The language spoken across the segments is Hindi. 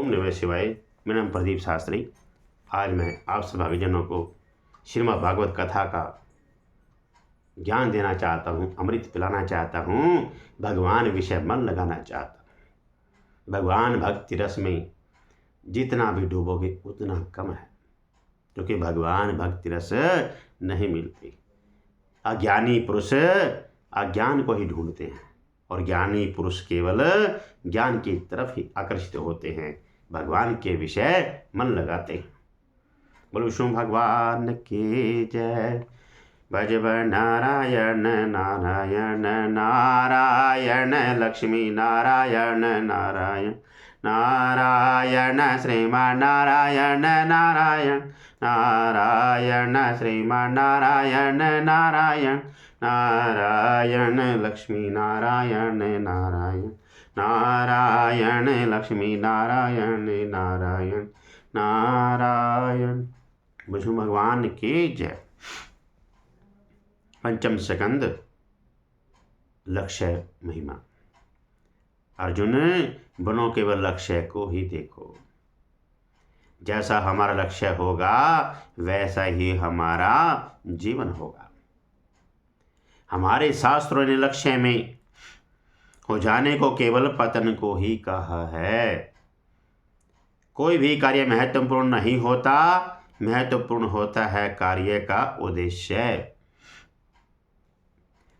ओम नमः शिवाय। मेरा नाम प्रदीप शास्त्री। आज मैं आप सब भागीजनों को श्रीमद् भागवत कथा का ज्ञान देना चाहता हूँ, अमृत पिलाना चाहता हूँ, भगवान विषय मन लगाना चाहता हूँ। भगवान भक्ति रस में जितना भी डूबोगे उतना कम है, क्योंकि भगवान भक्ति रस नहीं मिलती। अज्ञानी पुरुष अज्ञान को ही ढूंढते हैं और ज्ञानी पुरुष केवल ज्ञान की तरफ ही आकर्षित होते हैं, भगवान के विषय मन लगाते हैं। बोलो विष्णु भगवान की जय। भज नारायण नारायण नारायण लक्ष्मी नारायण नारायण नारायण श्रीमान नारायण नारायण नारायण श्रीमान नारायण नारायण नारायण लक्ष्मी नारायण नारायण नारायण लक्ष्मी नारायण नारायण नारायण। विष्णु भगवान की जय। पंचम स्कंद लक्ष्य महिमा। अर्जुन, बनो केवल लक्ष्य को ही देखो। जैसा हमारा लक्ष्य होगा वैसा ही हमारा जीवन होगा। हमारे शास्त्रों ने लक्ष्य में हो जाने को केवल पतन को ही कहा है। कोई भी कार्य महत्वपूर्ण नहीं होता, महत्वपूर्ण होता है कार्य का उद्देश्य।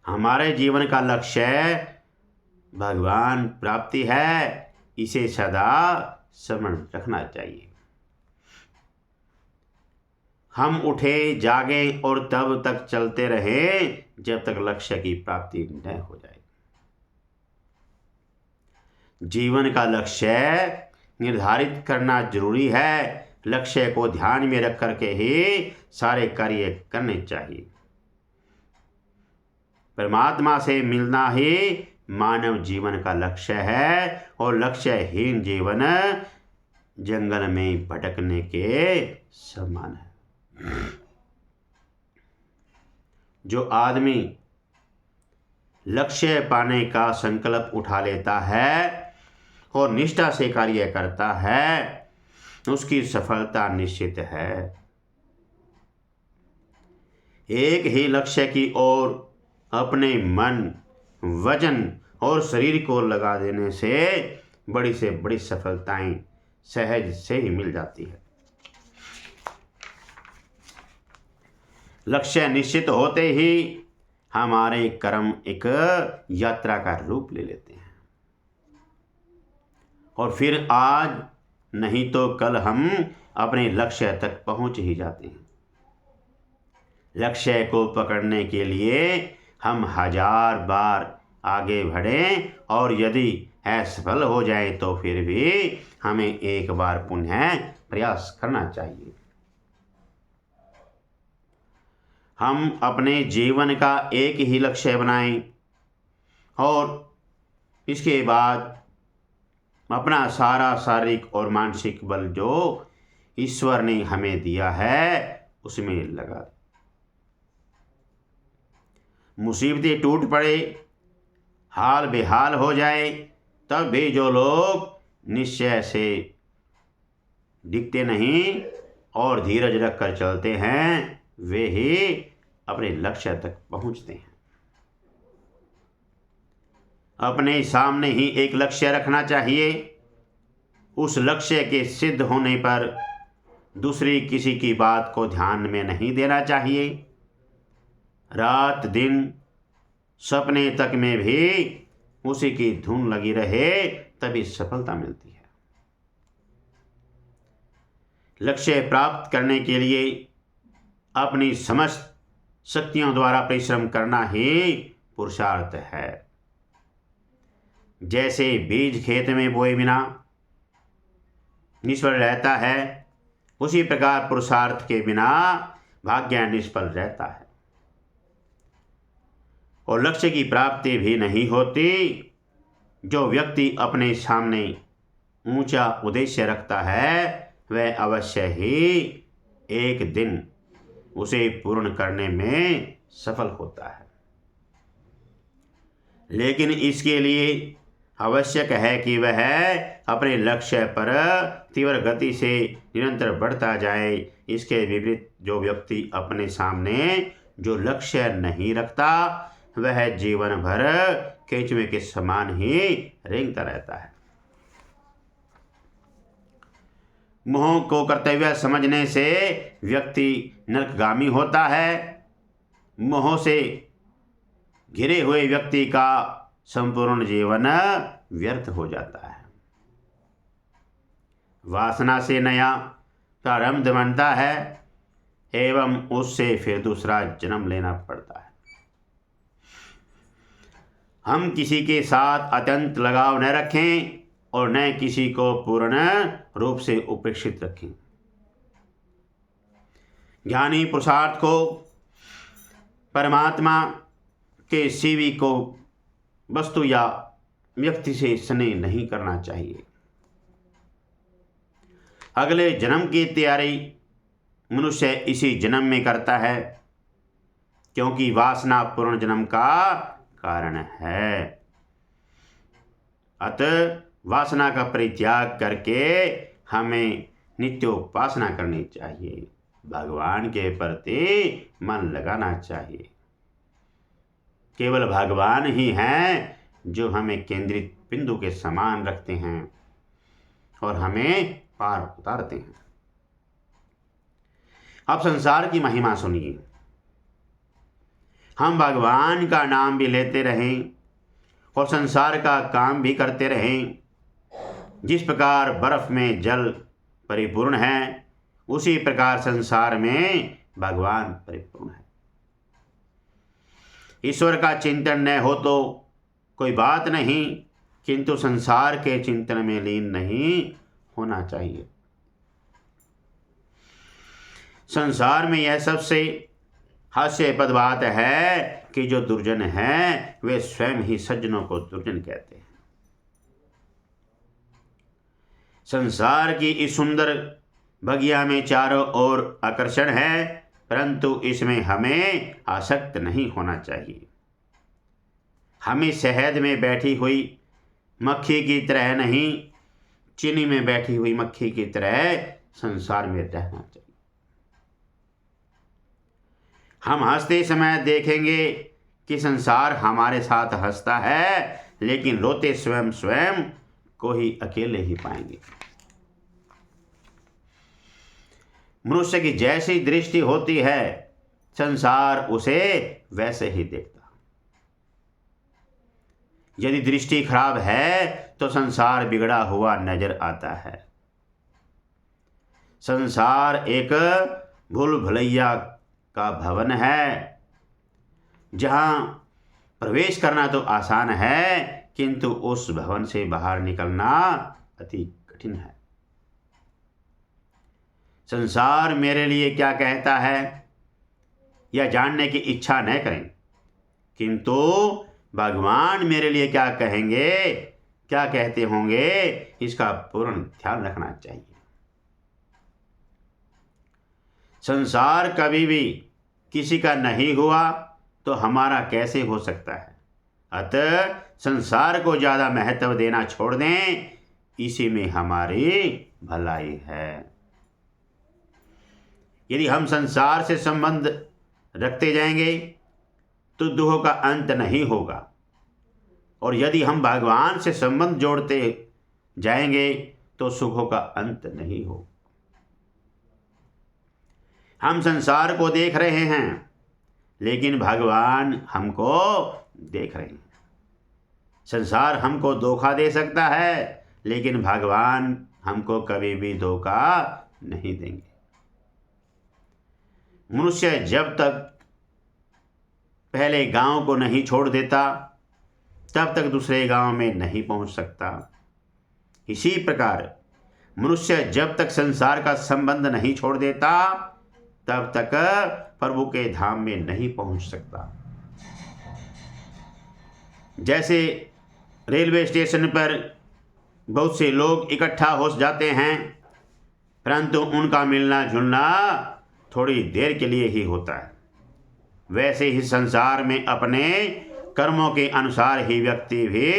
हमारे जीवन का लक्ष्य भगवान प्राप्ति है, इसे सदा स्मरण रखना चाहिए। हम उठे जागे और तब तक चलते रहे जब तक लक्ष्य की प्राप्ति न हो जाए। जीवन का लक्ष्य निर्धारित करना जरूरी है। लक्ष्य को ध्यान में रख करके ही सारे कार्य करने चाहिए। परमात्मा से मिलना ही मानव जीवन का लक्ष्य है और लक्ष्यहीन जीवन जंगल में भटकने के समान है। जो आदमी लक्ष्य पाने का संकल्प उठा लेता है और निष्ठा से कार्य करता है, उसकी सफलता निश्चित है। एक ही लक्ष्य की ओर अपने मन, वजन और शरीर को लगा देने से बड़ी सफलताएं सहज से ही मिल जाती है। लक्ष्य निश्चित होते ही हमारे कर्म एक यात्रा का रूप ले लेते हैं और फिर आज नहीं तो कल हम अपने लक्ष्य तक पहुंच ही जाते हैं। लक्ष्य को पकड़ने के लिए हम 1000 बार आगे बढ़ें और यदि असफल हो जाए तो फिर भी हमें एक बार पुनः प्रयास करना चाहिए। हम अपने जीवन का एक ही लक्ष्य बनाएं और इसके बाद अपना सारा शारीरिक और मानसिक बल जो ईश्वर ने हमें दिया है उसमें लगा। मुसीबतें टूट पड़े, हाल बेहाल हो जाए, तब भी जो लोग निश्चय से दिखते नहीं और धीरज रखकर चलते हैं वे ही अपने लक्ष्य तक पहुंचते हैं। अपने सामने ही एक लक्ष्य रखना चाहिए। उस लक्ष्य के सिद्ध होने पर दूसरी किसी की बात को ध्यान में नहीं देना चाहिए। रात दिन सपने तक में भी उसी की धुन लगी रहे तभी सफलता मिलती है। लक्ष्य प्राप्त करने के लिए अपनी समस्त शक्तियों द्वारा परिश्रम करना ही पुरुषार्थ है। जैसे बीज खेत में बोए बिना निष्फल रहता है, उसी प्रकार पुरुषार्थ के बिना भाग्य निष्फल रहता है और लक्ष्य की प्राप्ति भी नहीं होती। जो व्यक्ति अपने सामने ऊंचा उद्देश्य रखता है वह अवश्य ही एक दिन उसे पूर्ण करने में सफल होता है। लेकिन इसके लिए आवश्यक है कि वह अपने लक्ष्य पर तीव्र गति से निरंतर बढ़ता जाए। इसके विपरीत जो व्यक्ति अपने सामने जो लक्ष्य नहीं रखता वह जीवन भर केंचुए के समान ही रेंगता रहता है। मोह को कर्तव्य समझने से व्यक्ति नरकगामी होता है। मोह से घिरे हुए व्यक्ति का संपूर्ण जीवन व्यर्थ हो जाता है। वासना से नया प्रारंभ बनता है एवं उससे फिर दूसरा जन्म लेना पड़ता है। हम किसी के साथ अत्यंत लगाव न रखें और न किसी को पूर्ण रूप से उपेक्षित रखें। ज्ञानी पुरुषार्थ को परमात्मा के शिवी को वस्तु या व्यक्ति से स्नेह नहीं करना चाहिए। अगले जन्म की तैयारी मनुष्य इसी जन्म में करता है, क्योंकि वासना पूर्ण जन्म का कारण है। अतः वासना का परित्याग करके हमें नित्योपासना करनी चाहिए। भगवान के प्रति मन लगाना चाहिए। केवल भगवान ही हैं जो हमें केंद्रित बिंदु के समान रखते हैं और हमें पार उतारते हैं। अब संसार की महिमा सुनिए। हम भगवान का नाम भी लेते रहें और संसार का काम भी करते रहें। जिस प्रकार बर्फ में जल परिपूर्ण है, उसी प्रकार संसार में भगवान परिपूर्ण है। ईश्वर का चिंतन न हो तो कोई बात नहीं, किंतु संसार के चिंतन में लीन नहीं होना चाहिए। संसार में यह सबसे हास्यास्पद बात है कि जो दुर्जन हैं वे स्वयं ही सज्जनों को दुर्जन कहते हैं। संसार की इस सुंदर बगिया में चारों ओर आकर्षण है, परंतु इसमें हमें आसक्त नहीं होना चाहिए। हमें शहद में बैठी हुई मक्खी की तरह नहीं, चीनी में बैठी हुई मक्खी की तरह संसार में रहना चाहिए। हम हंसते समय देखेंगे कि संसार हमारे साथ हंसता है, लेकिन रोते स्वयं स्वयं को ही अकेले ही पाएंगे। मनुष्य की जैसी दृष्टि होती है, संसार उसे वैसे ही देखता। यदि दृष्टि खराब है तो संसार बिगड़ा हुआ नजर आता है। संसार एक भूल भुलैया का भवन है, जहां प्रवेश करना तो आसान है, किंतु उस भवन से बाहर निकलना अति कठिन है। संसार मेरे लिए क्या कहता है यह जानने की इच्छा न करें, किंतु भगवान मेरे लिए क्या कहेंगे, क्या कहते होंगे, इसका पूर्ण ध्यान रखना चाहिए। संसार कभी भी किसी का नहीं हुआ तो हमारा कैसे हो सकता है। अतः संसार को ज़्यादा महत्व देना छोड़ दें, इसी में हमारी भलाई है। यदि हम संसार से संबंध रखते जाएंगे तो दुख का अंत नहीं होगा, और यदि हम भगवान से संबंध जोड़ते जाएंगे तो सुखों का अंत नहीं होगा। हम संसार को देख रहे हैं, लेकिन भगवान हमको देख रहे हैं। संसार हमको धोखा दे सकता है, लेकिन भगवान हमको कभी भी धोखा नहीं देंगे। मनुष्य जब तक पहले गांव को नहीं छोड़ देता, तब तक दूसरे गांव में नहीं पहुंच सकता। इसी प्रकार मनुष्य जब तक संसार का संबंध नहीं छोड़ देता, तब तक प्रभु के धाम में नहीं पहुंच सकता। जैसे रेलवे स्टेशन पर बहुत से लोग इकट्ठा हो जाते हैं, परंतु उनका मिलना जुलना थोड़ी देर के लिए ही होता है, वैसे ही संसार में अपने कर्मों के अनुसार ही व्यक्ति भी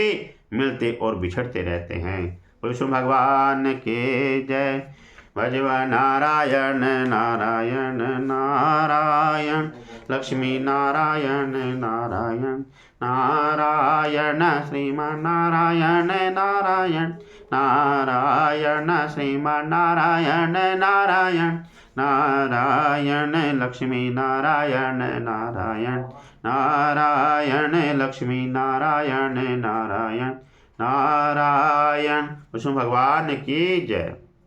मिलते और बिछड़ते रहते हैं। विष्णु भगवान के जय। भजव नारायण नारायण नारायण, लक्ष्मी नारायण नारायण नारायण, श्रीमान नारायण नारायण नारायण, श्रीमान नारायण नारायण नारायण, लक्ष्मी नारायण नारायण नारायण, लक्ष्मी नारायण नारायण नारायण। विष्णु भगवान की जय।